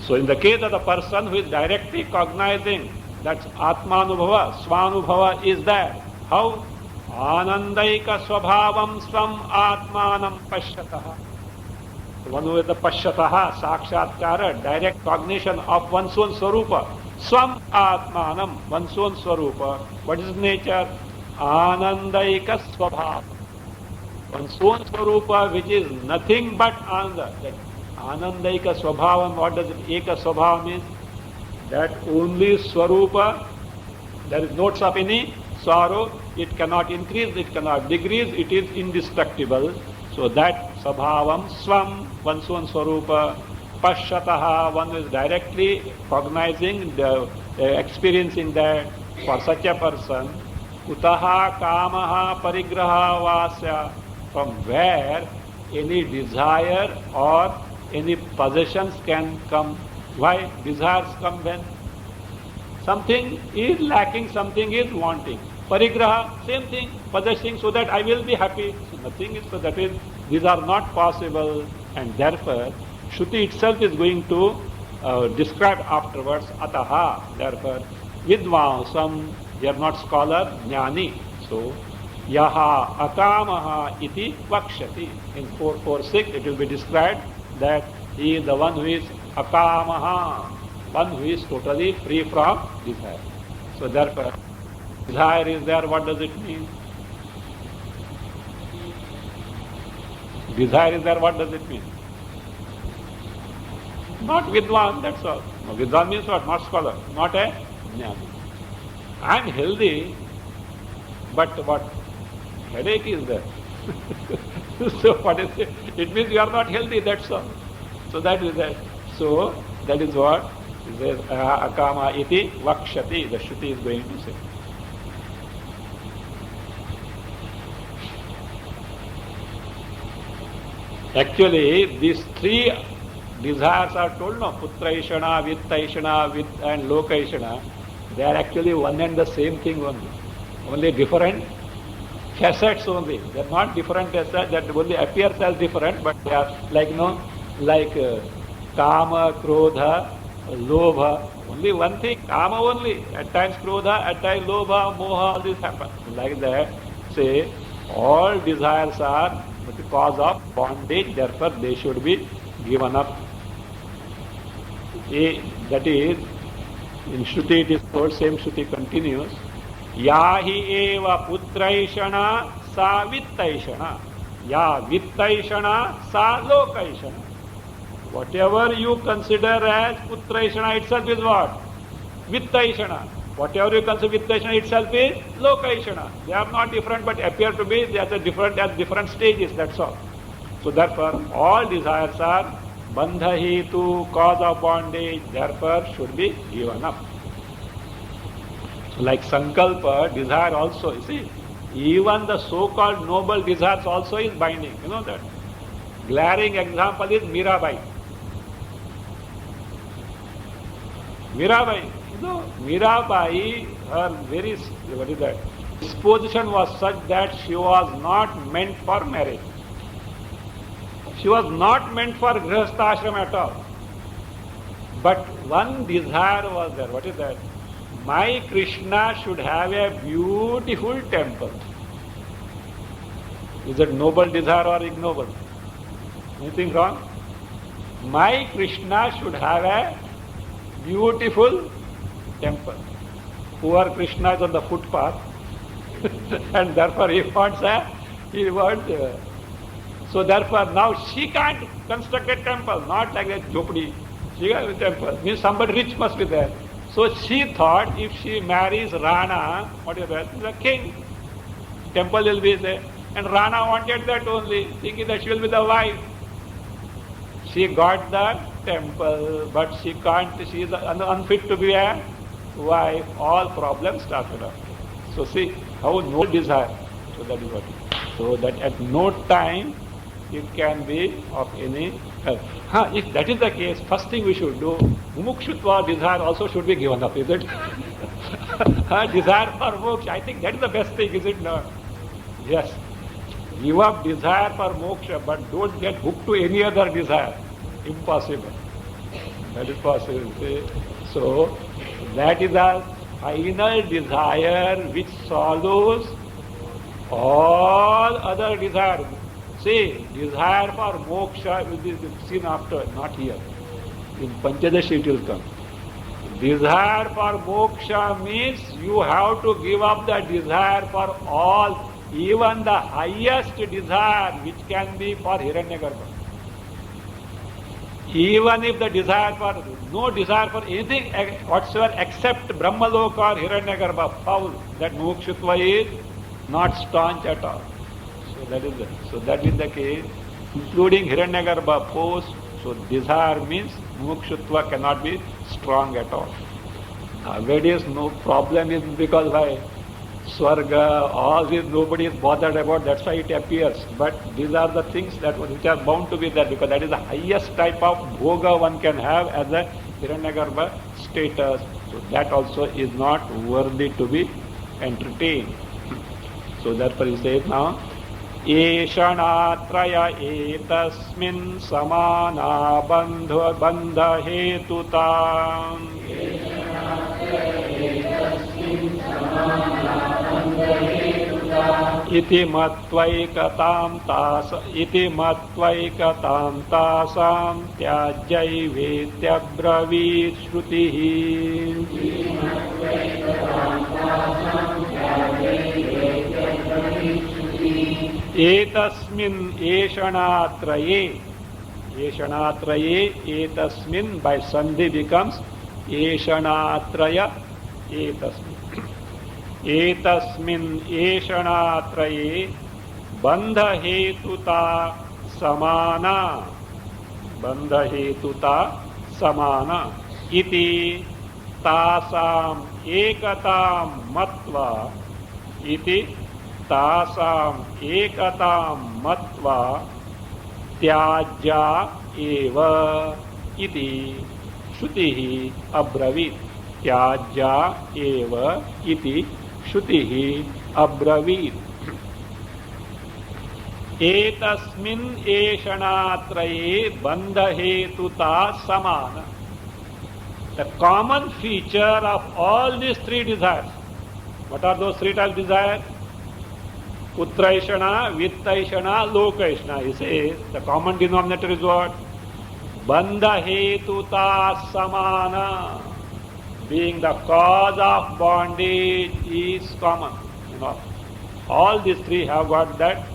S1: So in the case of the person who is directly cognizing that Atmanubhava, Swanubhava is there, how? Anandaika swabhavam swam atmanam pashyataha. One who is the pashyataha, sakshatkara, direct cognition of one's own swarupa. Swam atmanam, one's own swarupa. What is nature? Anandaika swabhav. One's own swarupa, which is nothing but ananda. That Anandaika Swabhavam, what does it, Eka Swabhavam mean? That only Swarupa, there is notes of any sorrow, it cannot increase, it cannot decrease, it is indestructible. So that Swabhavam, Swam, one's own Swarupa, Pashyataha, one is directly cognizing, experiencing that for such a person. Utaha Kamaha Parigraha Vasya, from where any desire or any possessions can come. Why desires come when something is lacking, something is wanting. Parigraha, same thing, possessing so that I will be happy. So nothing is, so that is, these are not possible, and therefore Shruti itself is going to describe afterwards, Ataha, therefore, Vidvansam, they are not scholar, Jnani. So, Yaha Akamaha iti Vakshati. In 446 it will be described that he is the one who is Akamaha, one who is totally free from desire. So therefore, desire is there, what does it mean? Desire is there, what does it mean? Not Vidwan, that's all. No, Vidwan means what? Not scholar, not a Jnani. I am healthy, but what? Headache is there. So what is it? It means you are not healthy, that's all. So that is that. So that is what it says, Akama iti Vakshati, the Shruti is going to say. Actually, these three desires are told, no, Putraishana, Vittaishana, and Lokaishana. They are actually one and the same thing only different facets only. They are not different facets that only appears as different, but they are like, like Kama, Krodha, Lobha, only one thing, Kama only. At times Krodha, at times Lobha, Moha, all this happens. Like that, say, all desires are the cause of bondage, therefore they should be given up. That is, in Shruti it is told, same Shruti continues, Yahi eva putraishana sa vittaishana, ya vittaishana sa lokaishana. Whatever you consider as putraishana itself is what? Vittaishana. Whatever you consider vittaishana itself is lokaishana. They are not different but appear to be at different stages, that's all. So therefore all desires are bandha hetu, cause of bondage, therefore should be given up. So like sankalpa, desire also, you see, even the so-called noble desires also is binding, you know that. Glaring example is Mirabai. Mirabai, you know, Mirabai, her very, what is that, disposition was such that she was not meant for marriage. She was not meant for grihastha ashram at all. But one desire was there. What is that? My Krishna should have a beautiful temple. Is it noble desire or ignoble? Anything wrong? My Krishna should have a beautiful temple. Poor Krishna is on the footpath and therefore he wants so therefore now she can't construct a temple, not like a jhopdi. She has a temple. Means somebody rich must be there. So she thought if she marries Rana, what is that? The king. Temple will be there. And Rana wanted that only, thinking that she will be the wife. She got the temple, but she can't, she is unfit to be a wife. All problems started up. So see how no desire. So that is what it is. So that at no time it can be of any help. If that is the case, first thing we should do, mumukshutva, desire also should be given up, is it? Desire for moksha, I think that is the best thing, is it not? Yes. Give up desire for moksha, but don't get hooked to any other desire. Impossible. That is possible. So, that is a final desire which swallows all other desires. See, desire for moksha will be seen after, not here. In Panchadashi it will come. Desire for moksha means you have to give up the desire for all, even the highest desire which can be for Hiranyagarbha. Even if the desire for, no desire for anything whatsoever except Brahmalok or Hiranyagarbha, foul, that mumukshutva is not staunch at all. So that is the case, including Hiranyagarbha post. So desire means mumukshutva cannot be strong at all. Nowadays no problem is because why? Swarga, all this nobody is bothered about, that's why it appears. But these are the things which are bound to be there, because that is the highest type of bhoga one can have as a Hiranyagarbha status. So that also is not worthy to be entertained. So therefore he says now, Eshanatraya etasmin samana bandha hetutam. Iti matvaikatam tasam tyajaivetya bravit shrutihi. Etasmin eshanatraye. Eshanatraye, etasmin by sandhi becomes eshanatraya etasmin. Etasmin eshanatraye bandha hetuta samana. Bandha hetuta samana. Iti tasam ekatam matva. Iti tasam ekatam matva tyajya eva iti shutihi abravit. Tyajya eva iti shutihi abravit. Etasmin eshanatraye bandha hetuta samana. The common feature of all these three desires. What are those three types of desires? Putraishana, Vittaishana, Lokaishana. He says the common denominator is what? Bandha hetuta samana. Being the cause of bondage is common. All these three have got that,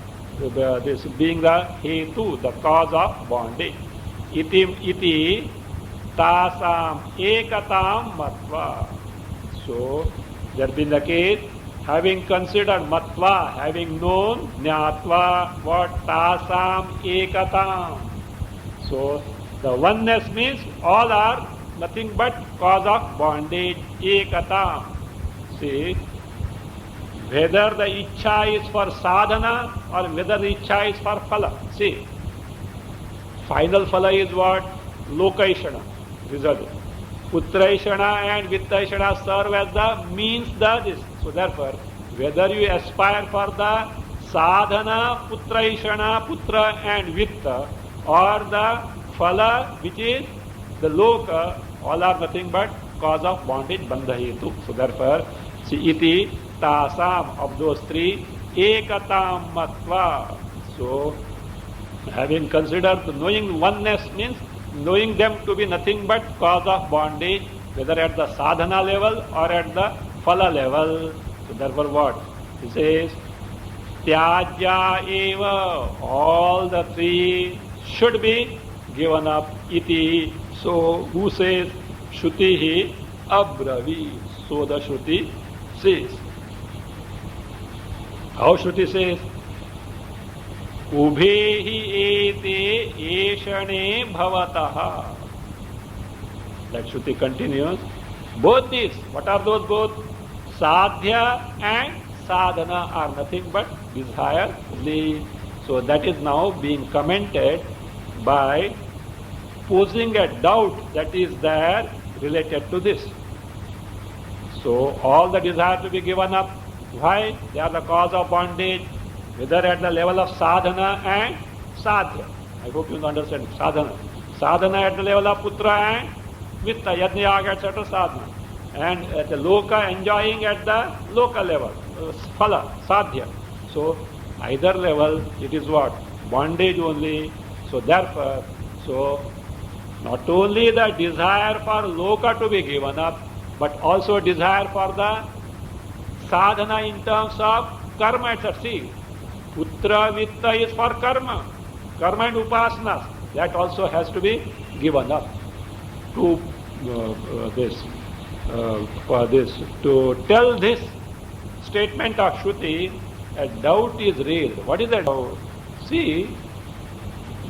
S1: this being the hetu, the cause of bondage. Iti tasam ekatam matva. So there been the case, having considered matva, having known jnatva, what? Tasam ekatam. So the oneness means all are nothing but cause of bondage, ekatam. See, whether the ichcha is for sadhana or whether the ichcha is for phala. See, final phala is what? Lokaishana, result. Putraishana and Vittaishana serve as the means this. So therefore, whether you aspire for the sadhana, Putraishana, Putra and Vitta, or the phala which is the loka, all are nothing but cause of bondage, bandha hetu. So therefore, see, iti tasam, of those three, ekatam matva. So having considered knowing oneness means knowing them to be nothing but cause of bondage, whether at the sadhana level or at the phala level. So therefore what? He says, tyajya eva, all the three should be given up. Iti, so who says? Shutihi abravi. So the Shruti says. How Shruti says? Ubhehi ete eshane bhavataha. That Shruti continues. Both these, what are those both? Sadhya and sadhana are nothing but desire only. So that is now being commented by posing a doubt that is there related to this. So all the desire to be given up. Why? They are the cause of bondage, whether at the level of sadhana and sadhya. I hope you understand sadhana. Sadhana at the level of putra and vitta, yajna, etc. sadhana. And at the loka, enjoying at the loka level, phala, sadhya. So either level it is what? Bondage only. So therefore, so not only the desire for loka to be given up, but also desire for the sadhana in terms of karma, etc. See, putra vitta is for karma and upasana. that also has to be given up to for this. To tell this statement of Shruti, a doubt is raised. What is that doubt? See,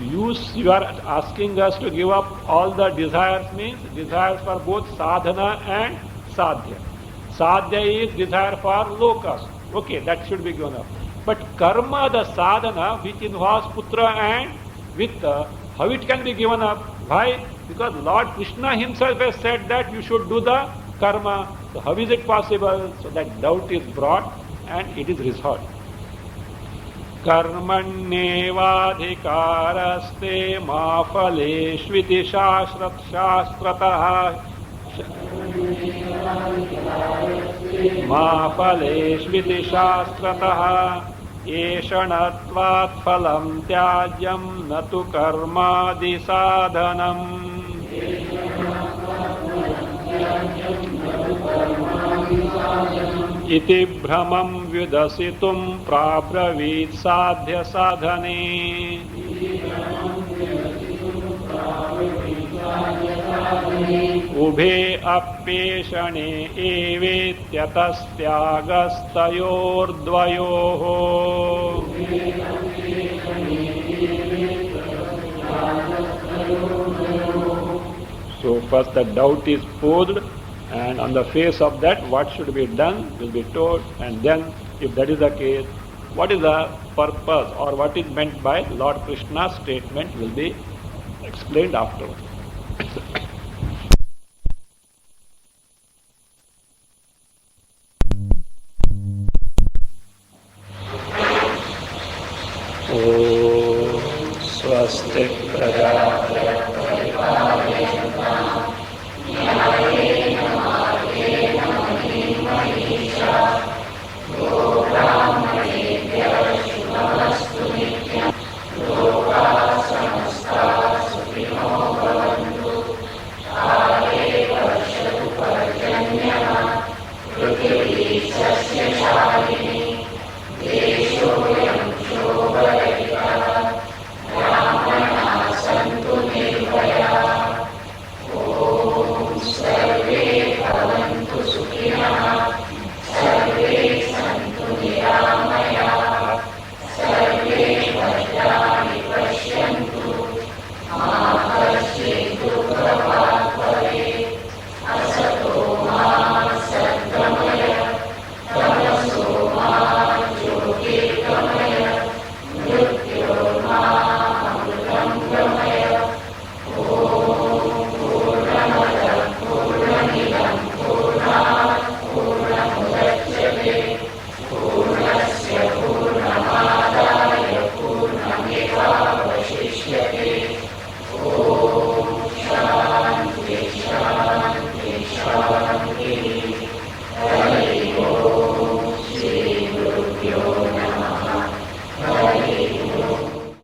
S1: you are asking us to give up all the desires, means desires for both sadhana and sadhya. Sadhya is desire for lokas. Okay, that should be given up. But karma, the sadhana, which involves putra and vitta, how it can be given up? Why? Because Lord Krishna himself has said that you should do the karma. So how is it possible? So that doubt is brought and it is resolved. Karmanyevadhikaraste ma phaleshviti shastratah ma phaleshviti shastratah eshanatvat phalam tyajyam natu karmadi sadhanam. Iti bhramam vidasitum prabravit sadhya sadhane. Ubhe appeshane evetyatasthyagasthayordvayoho. So first the doubt is posed, and on the face of that what should be done will be told, and then if that is the case, what is the purpose or what is meant by Lord Krishna's statement will be explained afterwards. Om Swasti Prajapati Hare Om, Shri Guru Pyo